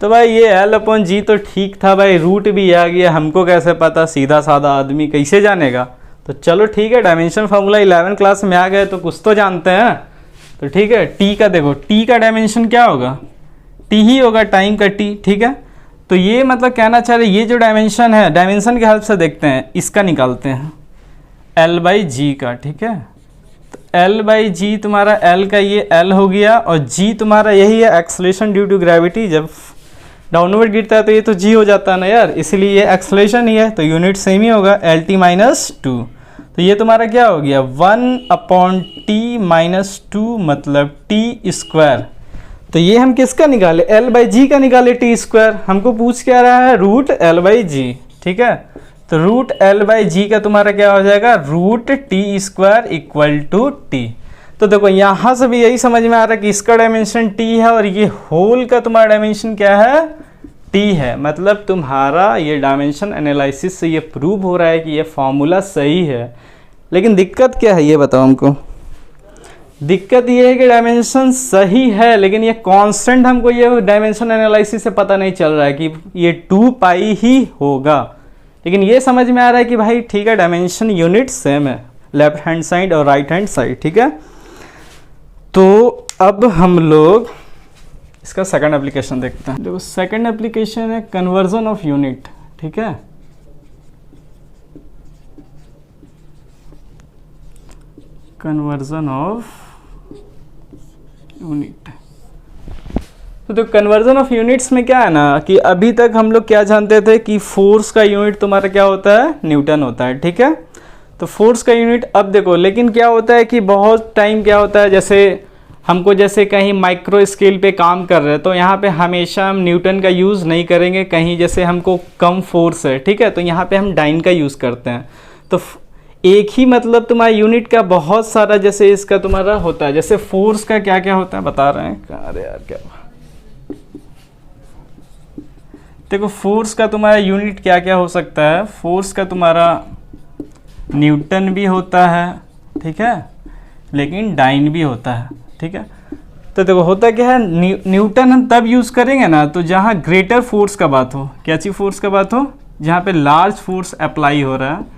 तो भाई ये L अपॉन जी तो ठीक था भाई, रूट भी आ गया, हमको कैसे पता, सीधा साधा आदमी कैसे जानेगा। तो चलो ठीक है, डायमेंशन फार्मूला 11 क्लास में आ गए तो कुछ तो जानते हैं। तो ठीक है, t का देखो, t का डायमेंशन क्या होगा, t ही होगा, टाइम का t, ठीक है। तो ये मतलब कहना चाह रहे ये जो डायमेंशन है, डायमेंशन के हेल्प से देखते हैं, इसका निकालते हैं L बाई जी का, ठीक है। तो L बाई जी तुम्हारा L का ये L हो गया, और g तुम्हारा यही है एक्सेलरेशन ड्यू टू ग्रेविटी, जब डाउनवर्ड गिरता है तो ये तो g हो जाता है ना यार, इसलिए ये एक्सेलरेशन ही है, तो यूनिट सेम ही होगा LT माइनस 2। तो ये तुम्हारा क्या हो गया 1 अपॉन t माइनस 2 मतलब t स्क्वायर। तो ये हम किसका निकाले L बाई जी का निकाले t स्क्वायर, हमको पूछ क्या रहा है रूट L बाई जी, ठीक है। तो रूट L बाई जी का तुम्हारा क्या हो जाएगा root t square equal to t। तो देखो यहाँ से भी यही समझ में आ रहा है कि इसका डायमेंशन t है, और ये होल का तुम्हारा डायमेंशन क्या है t है। मतलब तुम्हारा ये डायमेंशन एनालिसिस से ये प्रूव हो रहा है कि ये फॉर्मूला सही है। लेकिन दिक्कत क्या है ये बताओ हमको, दिक्कत ये है कि डायमेंशन सही है लेकिन ये कांस्टेंट हमको ये डायमेंशन एनालिसिस से पता नहीं चल रहा है कि ये 2 पाई ही होगा। लेकिन ये समझ में आ रहा है कि भाई ठीक है डायमेंशन यूनिट सेम है, लेफ्ट हैंड साइड और राइट हैंड साइड, ठीक है। तो अब हम लोग इसका सेकंड एप्लीकेशन देखते हैं। देखो सेकंड एप्लीकेशन है कन्वर्जन ऑफ यूनिट, ठीक है। कन्वर्जन ऑफ यूनिट, तो कन्वर्जन ऑफ यूनिट्स में क्या है ना कि अभी तक हम लोग क्या जानते थे कि फोर्स का यूनिट तुम्हारा क्या होता है न्यूटन होता है, ठीक है। तो फोर्स का यूनिट अब देखो, लेकिन क्या होता है कि बहुत टाइम क्या होता है, जैसे हमको जैसे कहीं माइक्रो स्केल पे काम कर रहे हैं तो यहाँ पे हमेशा हम न्यूटन का यूज़ नहीं करेंगे। कहीं जैसे हमको कम फोर्स है, ठीक है, तो यहाँ पे हम डाइन का यूज़ करते हैं। तो एक ही मतलब तुम्हारा यूनिट का बहुत सारा जैसे इसका तुम्हारा होता है। जैसे फोर्स का क्या क्या होता है बता रहे हैं। अरे यार क्या, देखो फोर्स का तुम्हारा यूनिट क्या क्या हो सकता है। फोर्स का तुम्हारा न्यूटन भी होता है, ठीक है, लेकिन डाइन भी होता है, ठीक है। तो देखो होता क्या है, न्यूटन हम तब यूज़ करेंगे ना तो जहाँ ग्रेटर फोर्स का बात हो। क्या चीज़ फोर्स का बात हो? जहाँ पे लार्ज फोर्स अप्लाई हो रहा है।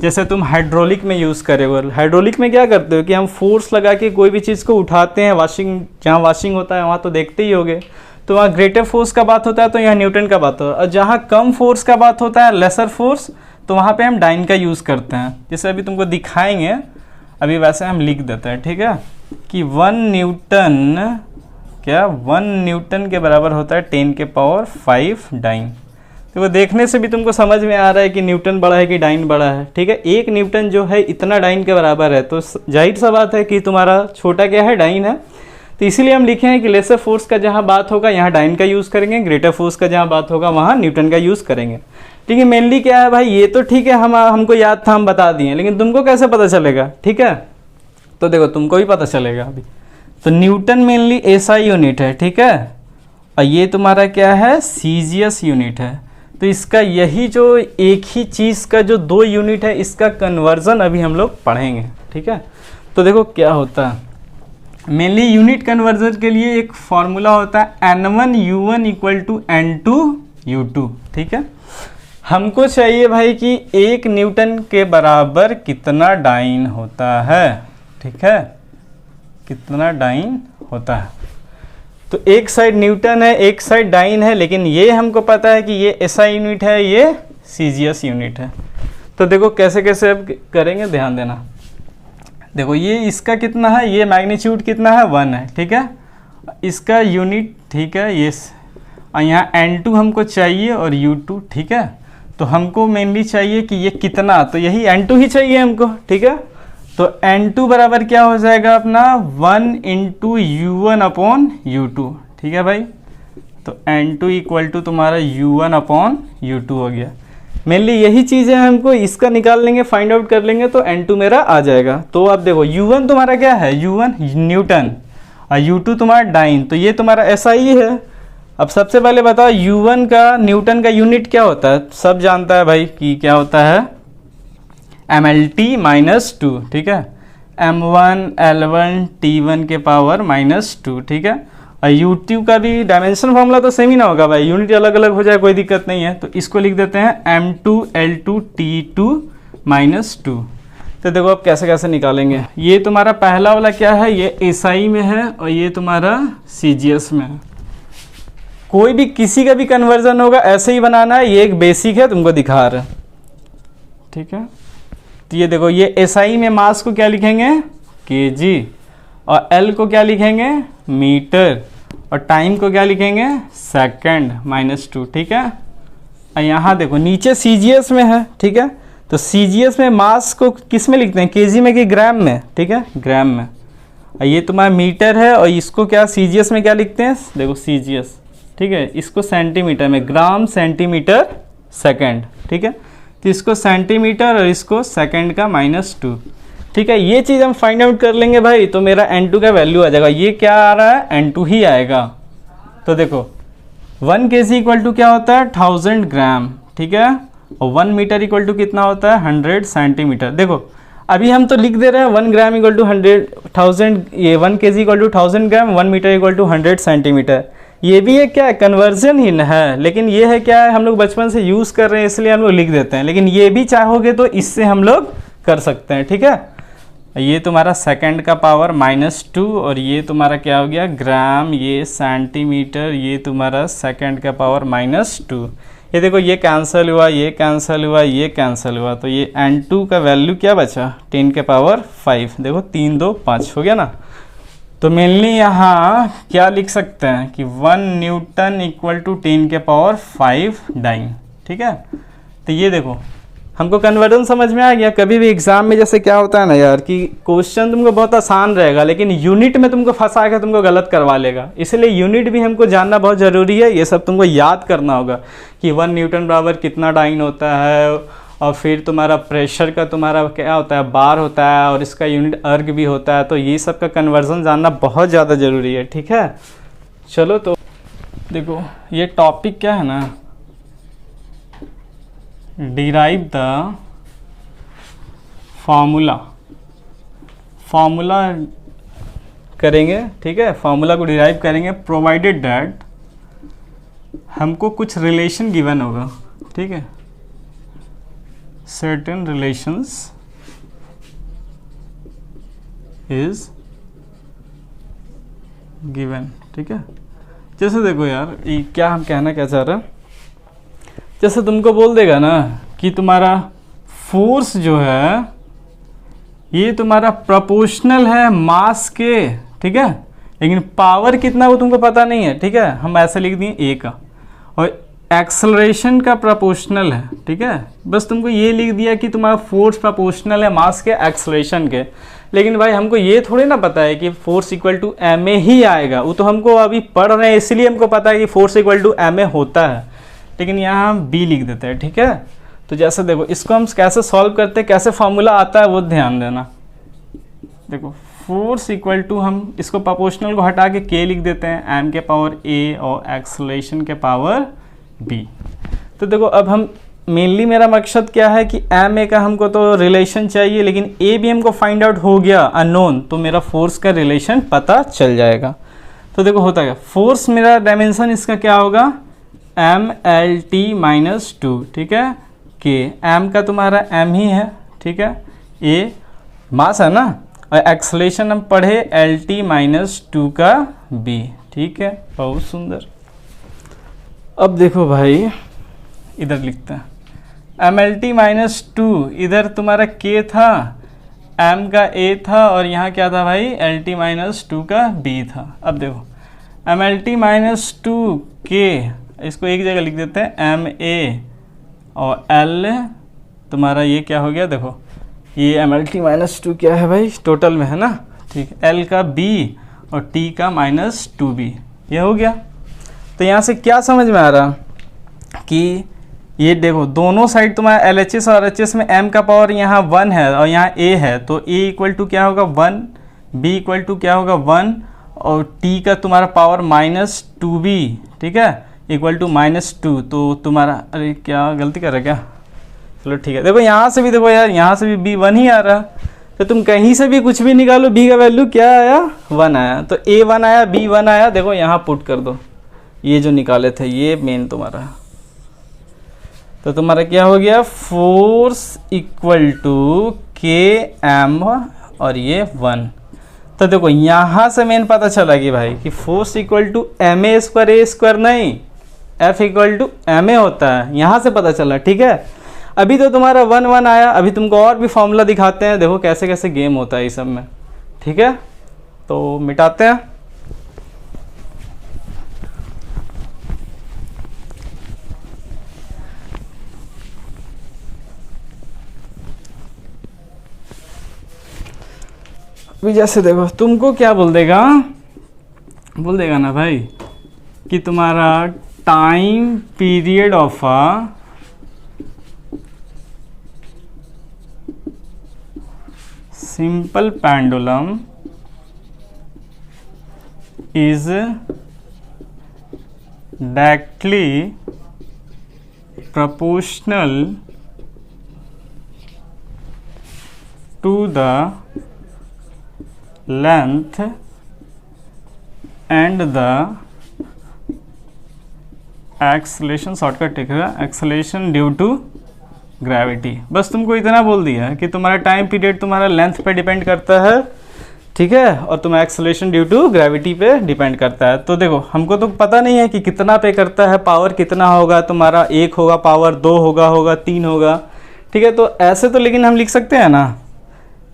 जैसे तुम हाइड्रोलिक में यूज़ करोगे। हाइड्रोलिक में क्या करते हो कि हम फोर्स लगा के कोई भी चीज़ को उठाते हैं। वॉशिंग, जहाँ वॉशिंग होता है वहाँ तो देखते ही होगे, तो वहाँ ग्रेटर फोर्स का बात होता है, तो यहाँ न्यूटन का बात होता है। और जहाँ कम फोर्स का बात होता है, लेसर फोर्स, तो वहाँ पे हम डाइन का यूज़ करते हैं। जैसे अभी तुमको दिखाएंगे, अभी वैसे हम लिख देते हैं, ठीक है, कि 1 न्यूटन क्या 1 न्यूटन के बराबर होता है 10 के पावर 5 डाइन। तो वो देखने से भी तुमको समझ में आ रहा है कि न्यूटन बड़ा है कि डाइन बड़ा है, ठीक है। 1 न्यूटन जो है इतना डाइन के बराबर है, तो जाहिर सा बात है कि तुम्हारा छोटा क्या है, डाइन है। तो इसीलिए हम लिखे हैं कि लेसर फोर्स का जहाँ बात होगा यहाँ डाइन का यूज़ करेंगे, ग्रेटर फोर्स का जहाँ बात होगा वहाँ न्यूटन का यूज़ करेंगे, ठीक है। मेनली क्या है भाई, ये तो ठीक है, हमको याद था, हम बता दिए, लेकिन तुमको कैसे पता चलेगा, ठीक है। तो देखो तुमको भी पता चलेगा अभी। तो न्यूटन मेनली एसआई यूनिट है, ठीक है, और ये तुम्हारा क्या है, सीजीएस यूनिट है। तो इसका यही जो एक ही चीज़ का जो 2 यूनिट है, इसका कन्वर्जन अभी हम लोग पढ़ेंगे, ठीक है। तो देखो क्या होता है, मेनली यूनिट कन्वर्जन के लिए एक फॉर्मूला होता है N1U1 = N2U2, ठीक है। हमको चाहिए भाई कि 1 न्यूटन के बराबर कितना डाइन होता है, ठीक है, कितना डाइन होता है। तो एक साइड न्यूटन है, एक साइड डाइन है, लेकिन ये हमको पता है कि ये एसआई यूनिट है, ये सीजीएस यूनिट है। तो देखो कैसे कैसे अब करेंगे, ध्यान देना। देखो ये इसका कितना है, ये मैग्नीट्यूड कितना है, 1 है, ठीक है, इसका यूनिट, ठीक है, ये, और यहाँ N2 हमको चाहिए और U2, ठीक है। तो हमको मेनली चाहिए कि ये कितना, तो यही N2 ही चाहिए हमको, ठीक है। तो N2 बराबर क्या हो जाएगा अपना, 1 × U1/U2, ठीक है भाई। तो N2 = तुम्हारा U1/U2 हो गया। मेनली यही चीज़ है, हमको इसका निकाल लेंगे, फाइंड आउट कर लेंगे, तो N2 मेरा आ जाएगा। तो अब देखो U1 तुम्हारा क्या है, U1 न्यूटन और U2 तुम्हारा डाइन, तो ये तुम्हारा SI है। अब सबसे पहले बताओ U1 का न्यूटन का यूनिट क्या होता है, सब जानता है भाई कि क्या होता है, MLT-2, ठीक है, M1 L1 T1 के पावर -2, ठीक है। और U2 का भी डायमेंशन फॉर्मूला तो सेम ही ना होगा भाई, यूनिट अलग अलग हो जाए कोई दिक्कत नहीं है। तो इसको लिख देते हैं M2 L2 T2 -2। तो देखो अब कैसे कैसे निकालेंगे। ये तुम्हारा पहला वाला क्या है, ये SI में है और ये तुम्हारा CGS में है। कोई भी किसी का भी कन्वर्जन होगा ऐसे ही बनाना है, ये एक बेसिक है, तुमको दिखा रहा है, ठीक है। तो ये देखो, ये SI में मास को क्या लिखेंगे, kg, और L को क्या लिखेंगे, मीटर, और टाइम को क्या लिखेंगे, सेकंड -2, ठीक है। और यहाँ देखो नीचे CGS में है, ठीक है। तो CGS में मास को किस में लिखते हैं, kg में कि ग्राम में, ठीक है, ग्राम में। और ये तुम्हारा मीटर है, और इसको क्या CGS में क्या लिखते हैं, देखो CGS, ठीक है, इसको सेंटीमीटर में, ग्राम सेंटीमीटर सेकंड, ठीक है। तो इसको सेंटीमीटर और इसको सेकंड का -2, ठीक है। ये चीज़ हम फाइंड आउट कर लेंगे भाई, तो मेरा N2 का वैल्यू आ जाएगा। ये क्या आ रहा है, N2 ही आएगा। तो देखो 1 kg = क्या होता है, 1000 ग्राम, ठीक है, और 1 मीटर = कितना होता है, 100 सेंटीमीटर। देखो अभी हम तो लिख दे रहे हैं 1 ग्राम = 100,000, ये 1 kg = 1000 ग्राम, 1 मीटर = 100 सेंटीमीटर। ये भी एक क्या है, कन्वर्जन ही है, लेकिन ये है क्या है, हम लोग बचपन से यूज़ कर रहे हैं इसलिए हम लोग लिख देते हैं, लेकिन ये भी चाहोगे तो इससे हम लोग कर सकते हैं, ठीक है। ये तुम्हारा सेकंड का पावर -2, और ये तुम्हारा क्या हो गया, ग्राम, ये सेंटीमीटर, ये तुम्हारा सेकंड का पावर -2। ये देखो ये कैंसिल हुआ, ये कैंसिल हुआ, ये कैंसिल हुआ, तो ये N2 का वैल्यू क्या बचा, 10 के पावर 5। देखो 3 2 5 हो गया ना। तो मेनली यहाँ क्या लिख सकते हैं कि 1 न्यूटन = 10 के पावर 5 डाइन, ठीक है। तो ये देखो हमको कन्वर्जन समझ में आ गया। कभी भी एग्जाम में जैसे क्या होता है ना यार कि क्वेश्चन तुमको बहुत आसान रहेगा लेकिन यूनिट में तुमको फंसा के तुमको गलत करवा लेगा, इसलिए यूनिट भी हमको जानना बहुत ज़रूरी है। ये सब तुमको याद करना होगा कि 1 न्यूटन बराबर कितना डाइन होता है, और फिर तुम्हारा प्रेशर का तुम्हारा क्या होता है, बार होता है, और इसका यूनिट अर्ग भी होता है। तो ये सब का कन्वर्जन जानना बहुत ज़्यादा ज़रूरी है, ठीक है। चलो तो देखो ये टॉपिक क्या है ना, डिराइव द फार्मूला करेंगे, ठीक है। फार्मूला को डिराइव करेंगे प्रोवाइडेड दैट हमको कुछ रिलेशन गिवन होगा, ठीक है, सर्टेन रिलेशंस इज गिवन, ठीक है। जैसे देखो यार ये क्या हम कहना क्या चाह रहे हैं, जैसे तुमको बोल देगा ना कि तुम्हारा फोर्स जो है ये तुम्हारा प्रोपोर्शनल है मास के, ठीक है, लेकिन पावर कितना वो तुमको पता नहीं है, ठीक है। हम ऐसे लिख दिए ए का, और एक्सेलरेशन का प्रोपोर्शनल है, ठीक है। बस तुमको ये लिख दिया कि तुम्हारा फोर्स प्रोपोर्शनल है मास के एक्सेलरेशन के, लेकिन भाई हमको ये थोड़ी ना पता है कि force equal to M A ही आएगा। वो तो हमको अभी पढ़ रहे हैं इसलिए हमको पता है कि force equal to M A होता है, लेकिन यहाँ हम बी लिख देते हैं, ठीक है। तो जैसे देखो इसको हम कैसे सॉल्व करते हैं, कैसे फार्मूला आता है वो ध्यान देना। देखो फोर्स इक्वल टू, हम इसको प्रोपोर्शनल को हटा के के लिख देते हैं, एम के पावर ए और एक्सेलरेशन के पावर बी। तो देखो अब हम मेनली मेरा मकसद क्या है कि एम ए का हमको तो रिलेशन चाहिए, लेकिन ए भी हमको फाइंड आउट हो गया अननोन, तो मेरा फोर्स का रिलेशन पता चल जाएगा। तो देखो होता है फोर्स, मेरा डायमेंशन इसका क्या होगा, M L T minus two, ठीक है। के एम का तुम्हारा एम ही है, ठीक है, ए मास है ना, और एक्सेलरेशन हम पढ़े एल टी माइनस टू का बी, ठीक है। बहुत सुंदर। अब देखो भाई इधर लिखते हैं M L T minus two, इधर तुम्हारा के था, एम का ए था, और यहाँ क्या था भाई, एल टी माइनस टू का बी था। अब देखो M L T minus two के, इसको एक जगह लिख देते हैं एम ए, और एल तुम्हारा ये क्या हो गया, देखो ये M L T minus two क्या है भाई, टोटल में है ना, ठीक, एल का बी और टी का माइनस टू बी, ये हो गया। तो यहाँ से क्या समझ में आ रहा कि ये देखो दोनों साइड तुम्हारा एल एच एस और एच एस में एम का पावर यहाँ 1 है और यहाँ ए है, तो ए इक्वल टू क्या होगा 1, बी इक्वल टू क्या होगा 1, और टी का तुम्हारा पावर माइनस टू बी, ठीक है, इक्वल टू माइनस टू। तो तुम्हारा, अरे क्या गलती कर रहा है क्या, चलो ठीक है। देखो यहाँ से भी देखो यार, यहाँ से भी बी 1 ही आ रहा, तो तुम कहीं से भी कुछ भी निकालो, बी का वैल्यू क्या आया, 1 आया, तो ए 1 आया, बी 1 आया। देखो यहाँ पुट कर दो, ये जो निकाले थे ये मेन तुम्हारा, तो तुम्हारा क्या हो गया, फोर्स इक्वल टू के एम और ये 1। तो देखो यहाँ से मेन पता चला कि भाई कि force equal to M A square नहीं, F equal to M A होता है, यहाँ से पता चला, ठीक है। अभी तो तुम्हारा 1 1 आया, अभी तुमको और भी फॉर्मूला दिखाते हैं, देखो कैसे कैसे गेम होता है इस सब में, ठीक है। तो मिटाते हैं। अभी जैसे देखो तुमको क्या बोल देगा ना भाई कि तुम्हारा time period of a simple pendulum is directly proportional to the length and the acceleration, shortcut लिख रहा है, acceleration due to gravity। बस तुमको इतना बोल दिया कि तुम्हारा टाइम पीरियड तुम्हारा लेंथ पे डिपेंड करता है, ठीक है, और तुम्हारा एक्सेलरेशन ड्यू टू ग्रेविटी पे डिपेंड करता है। तो देखो हमको तो पता नहीं है कि कितना पे करता है, पावर कितना होगा तुम्हारा, 1 होगा पावर, 2 होगा 3 होगा, ठीक है। तो ऐसे तो लेकिन हम लिख सकते हैं ना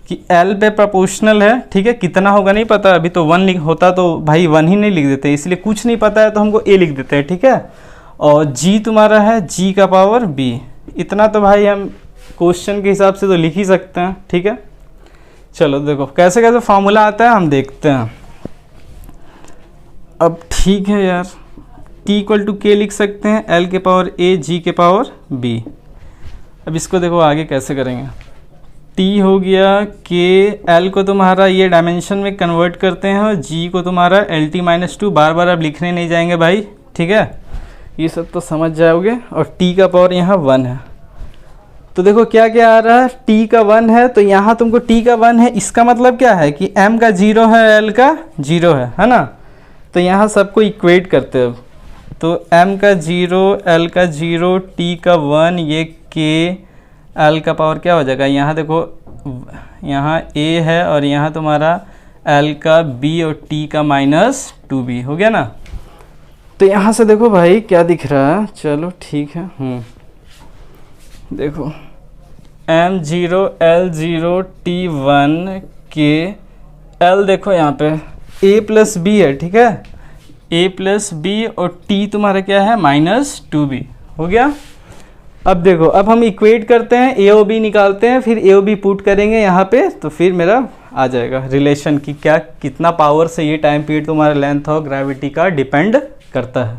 कि L पे प्रोपोर्शनल है, ठीक है, कितना होगा नहीं पता, अभी तो 1 होता तो भाई 1 ही नहीं लिख देते, इसलिए कुछ नहीं पता है तो हमको A लिख देते हैं, ठीक है। और G तुम्हारा है G का पावर B, इतना तो भाई हम क्वेश्चन के हिसाब से तो लिख ही सकते हैं, ठीक है। चलो देखो कैसे कैसे फॉर्मूला आता है हम देखते हैं। अब ठीक है यार, t इक्वल टू के लिख सकते हैं l के पावर a g के पावर b। अब इसको देखो आगे कैसे करेंगे। t हो गया k, l को तुम्हारा ये डायमेंशन में कन्वर्ट करते हैं और g को तुम्हारा LT-2, बार बार अब लिखने नहीं जाएंगे भाई, ठीक है, ये सब तो समझ जाओगे। और t का पावर यहाँ 1 है, तो देखो क्या क्या आ रहा है, t का 1 है तो यहाँ तुमको t का 1 है, इसका मतलब क्या है कि m का 0 है, l का 0 है ना। तो यहाँ सबको इक्वेट करते हैं, तो m का 0, l का 0, t का 1, ये k, l का पावर क्या हो जाएगा, यहाँ देखो यहाँ a है और यहाँ तुम्हारा l का b और t का -2b हो गया ना। तो यहाँ से देखो भाई क्या दिख रहा है, चलो ठीक है, देखो m0 l0 t1 k l, देखो यहाँ पे a प्लस b है, ठीक है, a प्लस b और t तुम्हारा क्या है -2b हो गया। अब देखो अब हम इक्वेट करते हैं, a और b निकालते हैं, फिर a और b पुट करेंगे यहाँ पे, तो फिर मेरा आ जाएगा रिलेशन की क्या कितना पावर से ये टाइम पीरियड तुम्हारा लेंथ ऑफ ग्रेविटी का डिपेंड करता है।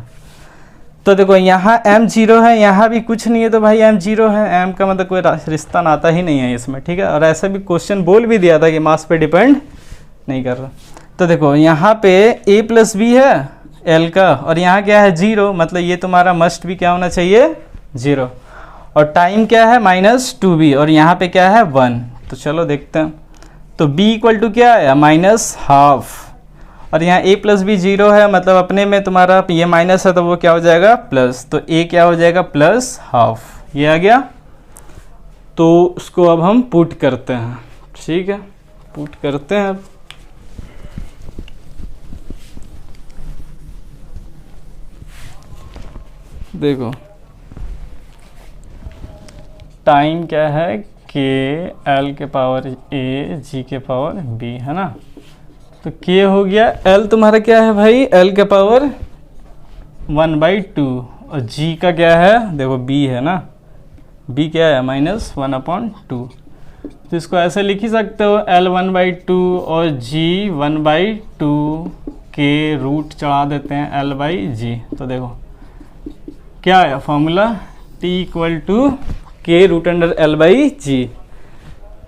तो देखो यहाँ m0 है, यहाँ भी कुछ नहीं है तो भाई m0 है, m का मतलब कोई रिश्ता नाता ही नहीं है इसमें, ठीक है। और ऐसा भी क्वेश्चन बोल भी दिया था कि मास पे डिपेंड नहीं कर रहा। तो देखो यहाँ पे a प्लस b है l का, और यहाँ क्या है 0, मतलब ये तुम्हारा मस्ट भी क्या होना चाहिए 0, और टाइम क्या है -2b, और यहाँ पे क्या है 1। तो चलो देखते हैं, तो b इक्वल टू क्या है -12, और यहाँ a प्लस b 0 है, मतलब अपने में तुम्हारा ये माइनस है तो वो क्या हो जाएगा प्लस, तो a क्या हो जाएगा +12, ये आ गया। तो उसको अब हम पुट करते हैं, ठीक है, पुट करते हैं। अब देखो टाइम क्या है k, l के पावर a g के पावर b है ना। तो k हो गया, l तुम्हारा क्या है भाई l के पावर 1/2, और g का क्या है देखो b है ना, b क्या है -1/2। तो इसको ऐसे लिख ही सकते हो l 1/2 और g 1/2 के रूट चढ़ा देते हैं l/g। तो देखो क्या है formula, t equal to k √l/g,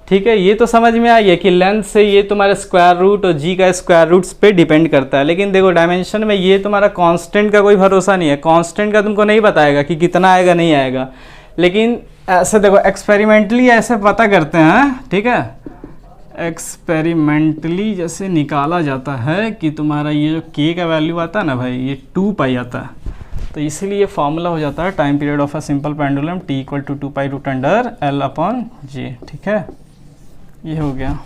ठीक है। ये तो समझ में आ गया कि लेंथ से ये तुम्हारा स्क्वायर रूट और g का स्क्वायर रूट्स पे डिपेंड करता है। लेकिन देखो डायमेंशन में ये तुम्हारा कांस्टेंट का कोई भरोसा नहीं है, कांस्टेंट का तुमको नहीं बताएगा कि कितना आएगा नहीं आएगा। लेकिन ऐसे देखो एक्सपेरिमेंटली ऐसे पता करते हैं, ठीक है, एक्सपेरिमेंटली जैसे निकाला जाता है कि तुम्हारा ये जो k का वैल्यू आता है ना भाई, ये 2π आता है। तो इसीलिए फॉर्मूला हो जाता है time period of a simple pendulum t equal to 2π√l/g, ठीक है, ये हो गया।